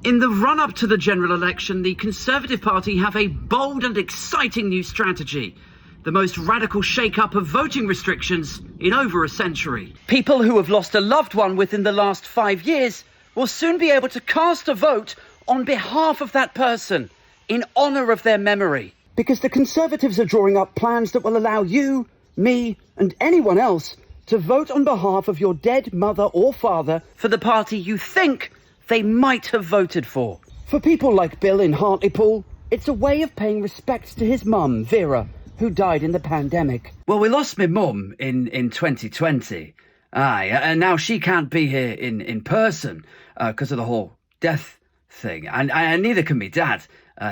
In the run-up to the general election, the Conservative Party have a bold and exciting new strategy. The most radical shake-up of voting restrictions in over a century. People who have lost a loved one within the last 5 years will soon be able to cast a vote on behalf of that person, in honour of their memory. Because the Conservatives are drawing up plans that will allow you, me, and anyone else to vote on behalf of your dead mother or father for the party you think they might have voted for. For people like Bill in Hartlepool, it's a way of paying respect to his mum, Vera, who died in the pandemic. Well, we lost my mum in 2020. Aye, and now she can't be here in person because of the whole death thing. And neither can me dad.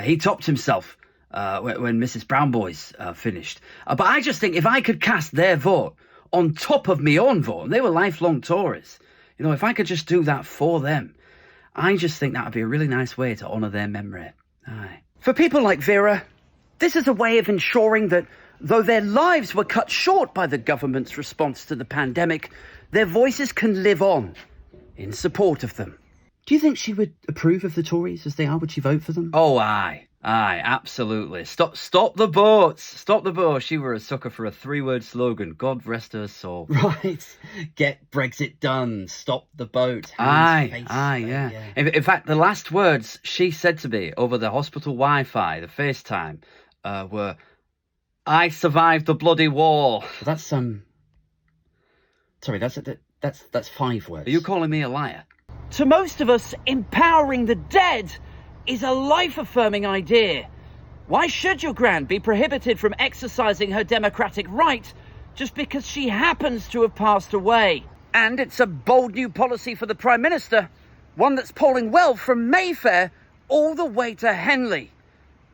He topped himself when Mrs. Brown Boys finished. But I just think if I could cast their vote on top of my own vote, and they were lifelong Tories, you know, if I could just do that for them, I just think that would be a really nice way to honour their memory. Aye. For people like Vera, this is a way of ensuring that though their lives were cut short by the government's response to the pandemic, their voices can live on in support of them. Do you think she would approve of the Tories as they are? Would she vote for them? Oh, aye. Aye, absolutely. Stop the boats. Stop the boats. She were a sucker for a 3-word slogan. God rest her soul. Right. Get Brexit done. Stop the boat. Aye, yeah. In fact, the last words she said to me over the hospital Wi-Fi, the FaceTime, were, "I survived the bloody war." That's, sorry, that's 5 words. Are you calling me a liar? To most of us, empowering the dead is a life-affirming idea. Why should your gran be prohibited from exercising her democratic right just because she happens to have passed away? And it's a bold new policy for the Prime Minister, one that's polling well from Mayfair all the way to Henley.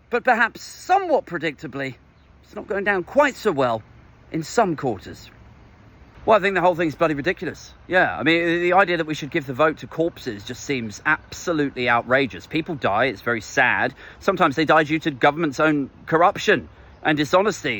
But perhaps somewhat predictably, it's not going down quite so well in some quarters. Well, I think the whole thing's bloody ridiculous. Yeah, I mean, the idea that we should give the vote to corpses just seems absolutely outrageous. People die, it's very sad. Sometimes they die due to government's own corruption and dishonesty.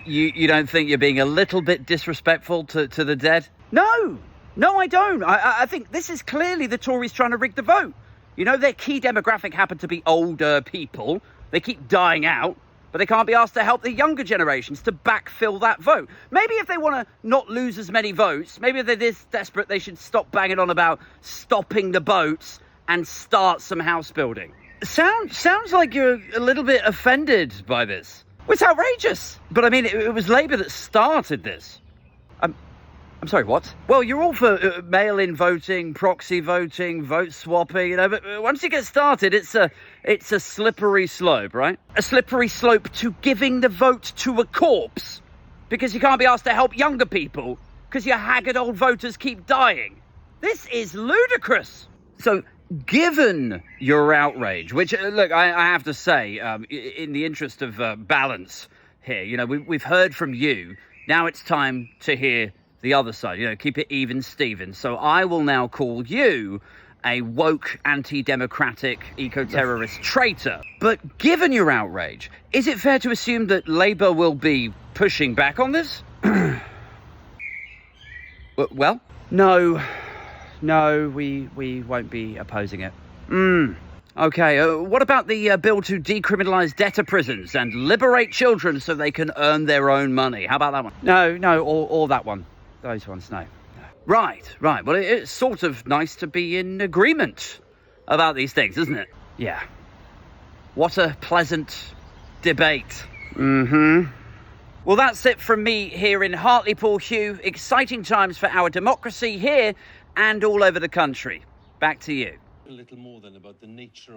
You don't think you're being a little bit disrespectful to the dead? No, I don't. I think this is clearly the Tories trying to rig the vote. You know, their key demographic happen to be older people. They keep dying out. But they can't be asked to help the younger generations to backfill that vote. Maybe if they want to not lose as many votes, maybe if they're this desperate, they should stop banging on about stopping the boats and start some house building. Sounds like you're a little bit offended by this. Well, it's outrageous. But I mean, it was Labour that started this. I'm sorry, what? Well, you're all for mail-in voting, proxy voting, vote swapping, you know, but once you get started, it's a slippery slope, right? A slippery slope to giving the vote to a corpse because you can't be asked to help younger people because your haggard old voters keep dying. This is ludicrous. So, given your outrage, which, look, I have to say, in the interest of balance here, you know, we've heard from you. Now it's time to hear the other side, you know, keep it even, Steven. So I will now call you a woke, anti-democratic, eco-terrorist traitor. But given your outrage, is it fair to assume that Labour will be pushing back on this? Well, no, we won't be opposing it. Okay, what about the bill to decriminalise debtor prisons and liberate children so they can earn their own money? How about that one? No, or that one. Those ones, no. Right. Well, it's sort of nice to be in agreement about these things, isn't it? Yeah. What a pleasant debate. Well, that's it from me here in Hartlepool, Hugh. Exciting times for our democracy here and all over the country. Back to you. A little more than about the nature